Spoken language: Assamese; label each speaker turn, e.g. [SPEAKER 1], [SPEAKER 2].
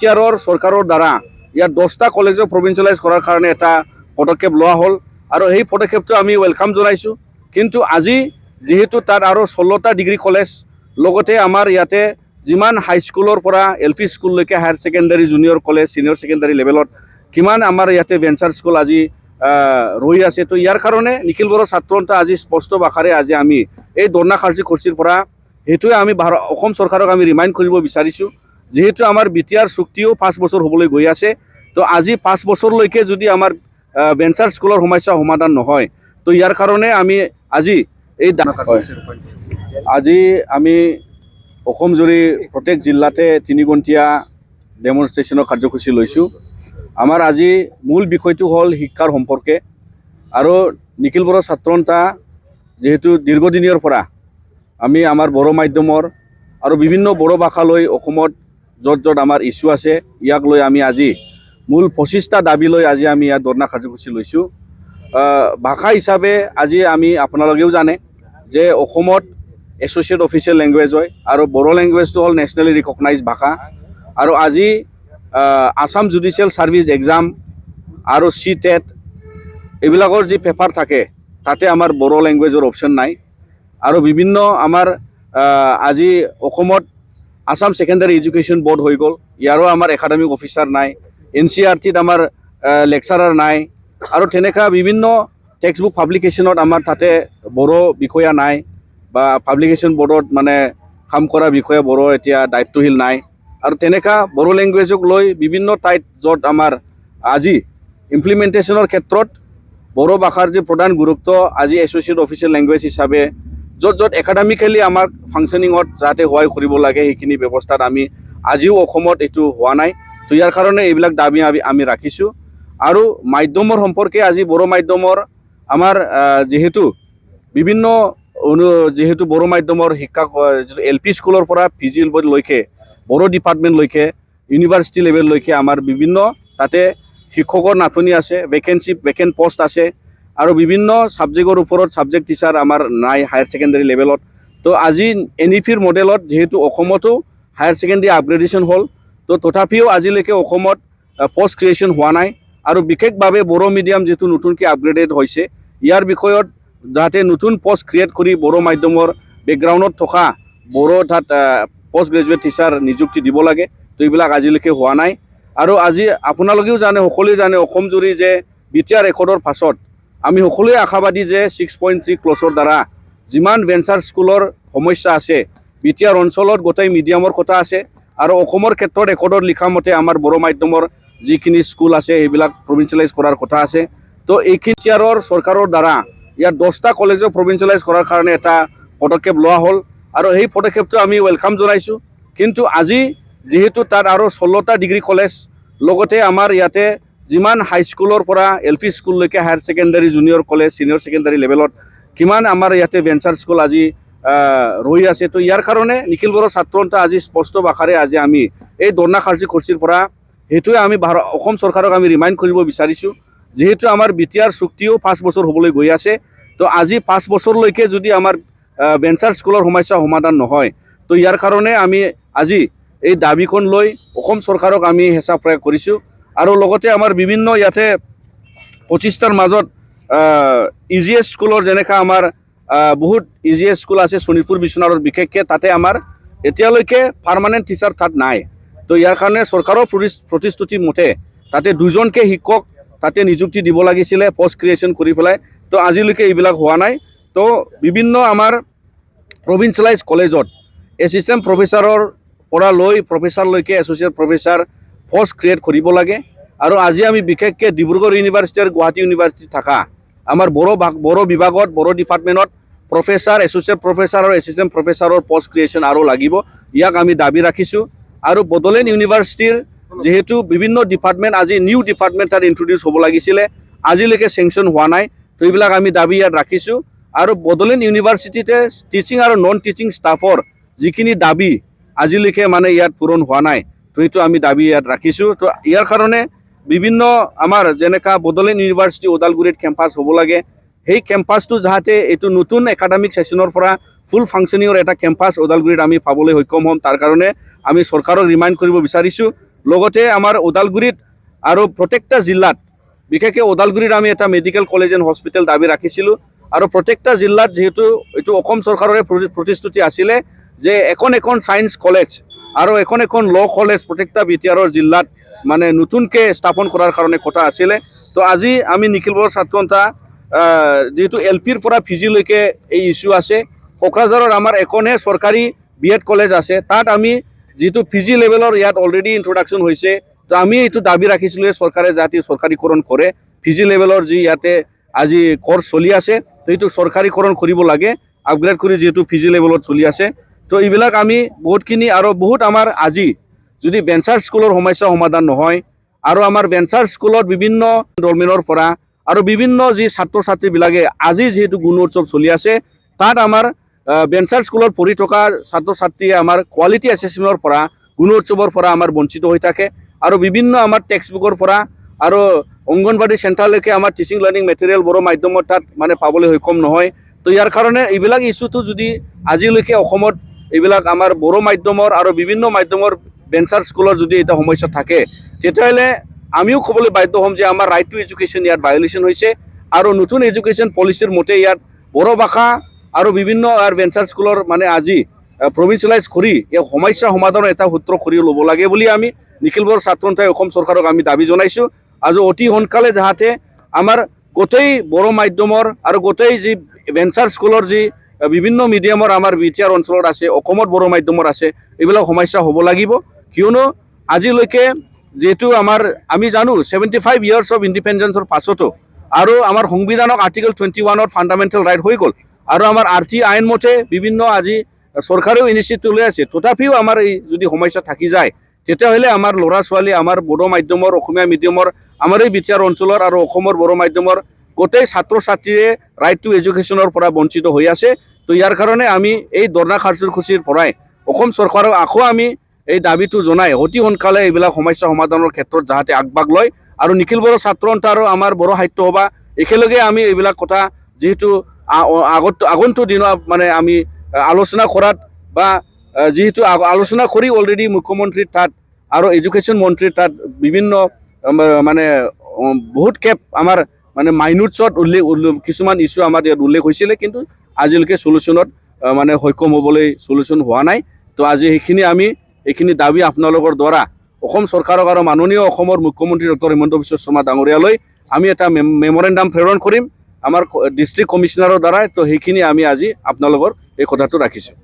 [SPEAKER 1] কেতিয়াৰৰ চৰকাৰৰ দ্বাৰা ইয়াত 10টা কলেজক প্ৰভিঞ্চিয়েলাইজ কৰাৰ কাৰণে এটা পদক্ষেপ লোৱা হ'ল আৰু সেই পদক্ষেপটো আমি ৱেলকাম জনাইছোঁ। কিন্তু আজি যেহেতু তাত আৰু 16টা ডিগ্ৰী কলেজ লগতে আমাৰ ইয়াতে যিমান হাইস্কুলৰ পৰা LP স্কুললৈকে higher secondary junior college senior secondary লেভেলত কিমান আমাৰ ইয়াতে ভেঞ্চাৰ স্কুল আজি ৰৈ আছে। তো ইয়াৰ কাৰণে নিখিল বড়ো ছাত্ৰ সন্থা আজি স্পষ্ট ভাষাৰে আজি আমি এই ধৰ্ণা কাৰ্যসূচীৰ পৰা সেইটোৱে আমি অসম চৰকাৰক আমি ৰিমাইণ্ড কৰিব বিচাৰিছোঁ, যেহেতু আমাৰ BTR চুক্তিও 5 বছৰ হ'বলৈ গৈ আছে। তো আজি 5 বছৰলৈকে যদি আমাৰ ভেঞ্চাৰ স্কুলৰ সমস্যা সমাধান নহয়, তো ইয়াৰ কাৰণে আমি আজি এই আজি আমি অসম জুৰি প্ৰত্যেক জিলাতে 3 ঘণ্টীয়া ডেমনষ্ট্ৰেশ্যনৰ কাৰ্যসূচী লৈছোঁ। আমাৰ আজি মূল বিষয়টো হ'ল শিক্ষাৰ সম্পৰ্কে আৰু নিখিল বড়ো ছাত্ৰ সন্থা যেহেতু দীৰ্ঘদিনীয়ৰ পৰা আমি আমাৰ বড়ো মাধ্যমৰ আৰু বিভিন্ন বড়ো ভাষা লৈ অসমত য'ত আমাৰ ইছ্যু আছে ইয়াক লৈ আমি আজি মূল 25টা দাবী লৈ আজি আমি ইয়াত ধৰ্ণা কাৰ্যসূচী লৈছোঁ। ভাষা হিচাপে আজি আমি আপোনালোকেও জানে যে অসমত এছ'চিয়েট অফিচিয়েল লেংগুৱেজ হয় আৰু বড়ো লেংগুৱেজটো হ'ল নেশ্যনেলি ৰিকগনাইজ ভাষা। আৰু আজি আসাম জুডিচিয়েল ছাৰ্ভিচ এক্সাম আৰু CTET এইবিলাকৰ যি পেপাৰ থাকে তাতে আমাৰ বড়ো লেংগুৱেজৰ অপশ্যন নাই। আৰু বিভিন্ন আমাৰ আজি অসমত আসাম ছেকেণ্ডাৰী এডুকেশ্যন বৰ্ড হৈ গ'ল, ইয়াৰো আমাৰ একাডেমিক অফিচাৰ নাই। NCERTত আমাৰ লেকচাৰাৰ নাই আৰু তেনেকুৱা বিভিন্ন টেক্সটবুক পাব্লিকেশ্যনত আমাৰ তাতে বড়ো বিষয়া নাই বা পাব্লিকেশ্যন বৰ্ডত মানে কাম কৰা বিষয়া বড়ো এতিয়া দায়িত্বশীল নাই। আৰু তেনেকুৱা বড়ো লেংগুৱেজক লৈ বিভিন্ন ঠাইত য'ত আমাৰ আজি ইমপ্লিমেণ্টেশ্যনৰ ক্ষেত্ৰত বড়ো ভাষাৰ যি প্ৰধান গুৰুত্ব আজি এছ'চিয়েট অফিচিয়েল লেংগুৱেজ হিচাপে য'ত একাডেমিকেলি আমাক ফাংচনিঙত যাতে সহায় কৰিব লাগে সেইখিনি ব্যৱস্থাত আমি আজিও অসমত এইটো হোৱা নাই। তো ইয়াৰ কাৰণে এইবিলাক দাবী আমি ৰাখিছোঁ। আৰু মাধ্যমৰ সম্পৰ্কে আজি বড়ো মাধ্যমৰ আমাৰ যেহেতু বিভিন্ন যেহেতু বড়ো মাধ্যমৰ শিক্ষা LP স্কুলৰ পৰা PG লৈকে বড়ো ডিপাৰ্টমেণ্টলৈকে ইউনিভাৰ্চিটি লেভেললৈকে আমাৰ বিভিন্ন তাতে শিক্ষকৰ নাটনি আছে, ভেকেণ্ট পোষ্ট আছে আৰু বিভিন্ন ছাবজেক্টৰ ওপৰত ছাবজেক্ট টিচাৰ আমাৰ নাই হায়াৰ ছেকেণ্ডাৰী লেভেলত। তো আজি NEPৰ মডেলত যেহেতু অসমতো হায়াৰ ছেকেণ্ডাৰী আপগ্ৰেডেশ্যন হ'ল, তো তথাপিও আজিলৈকে অসমত পোষ্ট ক্ৰিয়েশ্যন হোৱা নাই। আৰু বিশেষভাৱে বড়ো মিডিয়াম যিটো নতুনকৈ আপগ্ৰেডেড হৈছে ইয়াৰ বিষয়ত যাতে নতুন পোষ্ট ক্ৰিয়েট কৰি বড়ো মাধ্যমৰ বেকগ্ৰাউণ্ডত থকা বড়ো তাত পোষ্ট গ্ৰেজুৱেট টিচাৰ নিযুক্তি দিব লাগে, তো এইবিলাক আজিলৈকে হোৱা নাই। আৰু আজি আপোনালোকেও জানে, সকলোৱে জানে অসম জুৰি যে BTR ৰেকৰ্ডৰ পাছত আমি সকলোৱে আশাবাদী যে 6.3 ক্লছৰ দ্বাৰা যিমান ভেঞ্চাৰ স্কুলৰ সমস্যা আছে BTR অঞ্চলত গোটেই মিডিয়ামৰ কথা আছে। আৰু অসমৰ ক্ষেত্ৰত ৰেকৰ্ডত লিখা মতে আমাৰ বড়ো মাধ্যমৰ যিখিনি স্কুল আছে সেইবিলাক প্ৰভিঞ্চিয়েলাইজ কৰাৰ কথা আছে। তো এইখিনি BTRৰ চৰকাৰৰ দ্বাৰা ইয়াত 10টা কলেজক প্ৰভিঞ্চিয়েলাইজ কৰাৰ কাৰণে এটা পদক্ষেপ লোৱা হ'ল আৰু সেই পদক্ষেপটো আমি ৱেলকাম জনাইছোঁ। কিন্তু আজি যেহেতু তাত আৰু 16টা ডিগ্ৰী কলেজ লগতে আমাৰ ইয়াতে যিমান হাইস্কুলৰ পৰা LP স্কুললৈকে higher secondary junior college senior secondary লেভেলত কিমান আমাৰ ইয়াতে ভেঞ্চাৰ স্কুল আজি ৰৈ আছে। তো ইয়াৰ কাৰণে নিখিল বড়ো ছাত্ৰ সন্থা আজি স্পষ্ট ভাষাৰে আজি আমি এই ধৰ্ণা কাৰ্যসূচীৰ পৰা সেইটোৱে আমি অসম চৰকাৰক আমি ৰিমাইণ্ড কৰিব বিচাৰিছোঁ, যেহেতু আমাৰ BTR চুক্তিও 5 বছৰ হ'বলৈ গৈ আছে। তো আজি 5 বছৰলৈকে যদি আমাৰ ভেঞ্চাৰ স্কুলৰ সমস্যা সমাধান নহয়, তো ইয়াৰ কাৰণে আমি আজি এই দাবীখন লৈ অসম চৰকাৰক আমি হেঁচা প্ৰয়োগ কৰিছোঁ। আৰু লগতে আমাৰ বিভিন্ন ইয়াতে 25টাৰ মাজত EGS স্কুলৰ যেনেকৈ আমাৰ বহুত EGS স্কুল আছে শোণিতপুৰ বিশ্বনাথত বিশেষকৈ, তাতে আমাৰ এতিয়ালৈকে পাৰ্মানেণ্ট টিচাৰ তাত নাই। তো ইয়াৰ কাৰণে চৰকাৰৰ প্ৰতিশ্ৰুতি মতে তাতে 2জনকৈ শিক্ষক তাতে নিযুক্তি দিব লাগিছিলে পোষ্ট ক্ৰিয়েশ্যন কৰি পেলাই। তো আজিলৈকে এইবিলাক হোৱা নাই। তো বিভিন্ন আমাৰ প্ৰভিঞ্চিয়েলাইজ কলেজত এছিষ্টেণ্ট প্ৰফেচাৰৰ পৰা লৈ প্ৰফেচাৰলৈকে এছ'চিয়েট প্ৰফেচাৰ পোষ্ট ক্ৰিয়েট কৰিব লাগে। আৰু আজি আমি বিশেষকৈ ডিব্ৰুগড় ইউনিভাৰ্চিটি আৰু গুৱাহাটী ইউনিভাৰ্চিটিত থকা আমাৰ বড়ো বিভাগত বড়ো ডিপাৰ্টমেণ্টত প্ৰফেচাৰ এছ'চিয়েট প্ৰফেচাৰ আৰু এছিষ্টেণ্ট প্ৰফেচাৰৰ পোষ্ট ক্ৰিয়েশ্যন আৰু লাগিব, ইয়াক আমি দাবী ৰাখিছোঁ। আৰু বড়োলেণ্ড ইউনিভাৰ্চিটিৰ যেহেতু বিভিন্ন ডিপাৰ্টমেণ্ট আজি নিউ ডিপাৰ্টমেণ্ট তাত ইন্ট্ৰডিউচ হ'ব লাগিছিলে, আজিলৈকে চেংচন হোৱা নাই। তো এইবিলাক আমি দাবী ইয়াত ৰাখিছোঁ। আৰু বড়োলেণ্ড ইউনিভাৰ্চিটিতে টিচিং আৰু নন টিচিং ষ্টাফৰ যিখিনি দাবী আজিলৈকে মানে ইয়াত পূৰণ হোৱা নাই, তো এইটো আমি দাবী ইয়াত ৰাখিছোঁ। তো ইয়াৰ কাৰণে বিভিন্ন আমাৰ যেনেকা বড়োলেণ্ড ইউনিভাৰ্চিটি ওদালগুৰিত কেম্পাছ হ'ব লাগে, সেই কেম্পাছটো যাতে এইটো নতুন একাডেমিক ছেশ্যনৰ পৰা ফুল ফাংচনিঙৰ এটা কেম্পাছ ওদালগুৰিত আমি পাবলৈ সক্ষম হ'ম, তাৰ কাৰণে আমি চৰকাৰক ৰিমাইণ্ড কৰিব বিচাৰিছোঁ লগতে আমাৰ ওদালগুৰিত আৰু প্ৰত্যেকটা জিলাত বিশেষকৈ ওদালগুৰিত আমি এটা মেডিকেল কলেজ এণ্ড হস্পিটেল দাবী ৰাখিছিলোঁ আৰু প্ৰত্যেকটা জিলাত যিহেতু এইটো অসম চৰকাৰৰে প্ৰতিশ্ৰুতি আছিলে যে এখন এখন ছায়েন্স কলেজ আৰু এখন এখন ল' কলেজ প্ৰত্যেকটা বিটিআৰৰ জিলাত মানে নতুনকৈ স্থাপন কৰাৰ কাৰণে কথা আছিলে। তো আজি আমি নিখিল বড়ো ছাত্ৰ সন্থা যেহেতু এলপিৰ পৰা পিজিলৈকে এই ইস্যু আছে, কোকৰাঝাৰৰ আমাৰ এখনহে চৰকাৰী বিএড কলেজ আছে, তাত আমি যিটো পিজি লেভেলৰ ইয়াত অলৰেডি ইন্ট্ৰডাকশ্যন হৈছে। তো আমি এইটো দাবী ৰাখিছিলোঁ চৰকাৰে যাতে চৰকাৰীকৰণ কৰে, পিজি লেভেলৰ যি ইয়াতে আজি কৰ্চ চলি আছে তো এইটো চৰকাৰীকৰণ কৰিব লাগে, আপগ্ৰেড কৰি যিহেতু পিজি লেভেলত চলি আছে। তো এইবিলাক আমি বহুতখিনি আৰু বহুত আমাৰ আজি যদি ভেঞ্চাৰ স্কুলৰ সমস্যা সমাধান নহয় আৰু আমাৰ ভেঞ্চাৰ স্কুলত বিভিন্ন ডলমেনৰ পৰা আৰু বিভিন্ন যি ছাত্ৰ ছাত্ৰীবিলাকে আজি যিহেতু গুণোৎসৱ চলি আছে তাত আমাৰ ভেঞ্চাৰ স্কুলত পঢ়ি থকা ছাত্ৰ ছাত্ৰীয়ে আমাৰ কোৱালিটি এছেছমেণ্টৰ পৰা গুণোৎসৱৰ পৰা আমাৰ বঞ্চিত হৈ থাকে আৰু বিভিন্ন আমাৰ টেক্সট বুকৰ পৰা আৰু অংগনবাদী চেণ্টাৰলৈকে আমাৰ টিচিং লাৰ্ণিং মেটেৰিয়েল বড়ো মাধ্যমত তাত মানে পাবলৈ সক্ষম নহয়। তো ইয়াৰ কাৰণে এইবিলাক ইছ্যুটো যদি আজিলৈকে অসমত এইবিলাক আমাৰ বড়ো মাধ্যমৰ আৰু বিভিন্ন মাধ্যমৰ ভেঞ্চাৰ স্কুলৰ যদি এটা সমস্যা থাকে তেতিয়াহ'লে আমিও ক'বলৈ বাধ্য হ'ম যে আমাৰ ৰাইট টু এডুকেশ্যন ইয়াত ভায়লেশ্যন হৈছে আৰু নতুন এডুকেশ্যন পলিচিৰ মতে ইয়াত বড়ো ভাষা আৰু বিভিন্ন ভেঞ্চাৰ স্কুলৰ মানে আজি প্ৰভিঞ্চিয়েলাইজ কৰি এই সমস্যা সমাধানৰ এটা সূত্ৰ কৰি ল'ব লাগে বুলি আমি নিখিল বড়ো ছাত্ৰ সন্থাই অসম চৰকাৰক আমি দাবী জনাইছোঁ। আৰু অতি সোনকালে যাতে আমাৰ গোটেই বড়ো মাধ্যমৰ আৰু গোটেই যি ভেঞ্চাৰ স্কুলৰ যি বিভিন্ন মিডিয়ামৰ আমাৰ বিটিআৰ অঞ্চলত আছে, অসমত বড়ো মাধ্যমৰ আছে, এইবিলাক সমস্যা হ'ব লাগিব। কিয়নো আজিলৈকে যিহেতু আমি জানো 75 ইয়াৰ্ছ অফ ইণ্ডিপেণ্ডেঞ্চৰ পাছতো আৰু আমাৰ সংবিধানক আৰ্টিকল 21ত ফাণ্ডামেণ্টেল ৰাইট হৈ গ'ল আৰু আমাৰ আৰ্টি আইন মতে বিভিন্ন আজি চৰকাৰেও ইনিচিয়েটিভ লৈ আছে, তথাপিও আমাৰ এই যদি সমস্যা থাকি যায় তেতিয়াহ'লে আমাৰ ল'ৰা ছোৱালী আমাৰ বড়ো মাধ্যমৰ অসমীয়া মিডিয়ামৰ আমাৰ এই বিটিআৰ অঞ্চলৰ আৰু অসমৰ বড়ো মাধ্যমৰ গোটেই ছাত্ৰ ছাত্ৰীয়ে ৰাইট টু এডুকেশ্যনৰ পৰা বঞ্চিত হৈ আছে। তো ইয়াৰ কাৰণে আমি এই ধৰ্ণা কাৰ্যসূচীৰ পৰাই অসম চৰকাৰক আকৌ আমি এই দাবীটো জনাই অতি সোনকালে এইবিলাক সমস্যা সমাধানৰ ক্ষেত্ৰত যাতে আগভাগ লয় আৰু নিখিল বড়ো ছাত্ৰ সন্থা আৰু আমাৰ বড়ো সাহিত্য সভা একেলগে আমি এইবিলাক কথা যিহেতু আগন্তুক দিনত মানে আমি আলোচনা কৰাত বা যিহেতু আলোচনা কৰি অলৰেডি মুখ্যমন্ত্ৰীৰ তাত আৰু এডুকেশ্যন মন্ত্ৰীৰ তাত বিভিন্ন মানে বহুত কেপ আমাৰ মানে মাইনুটছত কিছুমান ইছ্যু আমাৰ ইয়াত উল্লেখ হৈছিলে, কিন্তু আজিলৈকে চলিউশ্যনত মানে সক্ষম হ'বলৈ চলিউশ্যন হোৱা নাই। তো আজি এইখিনি দাবী আপোনালোকৰ দ্বাৰা অসম চৰকাৰক আৰু মাননীয় অসমৰ মুখ্যমন্ত্ৰী ডক্টৰ হিমন্ত বিশ্ব শৰ্মা ডাঙৰীয়ালৈ আমি এটা মেমৰেণ্ডাম প্ৰেৰণ কৰিম আমাৰ ডিষ্ট্ৰিক্ট কমিশ্যনাৰৰ দ্বাৰা। তো সেইখিনি আমি আজি আপোনালোকৰ এই কথাটো ৰাখিছোঁ।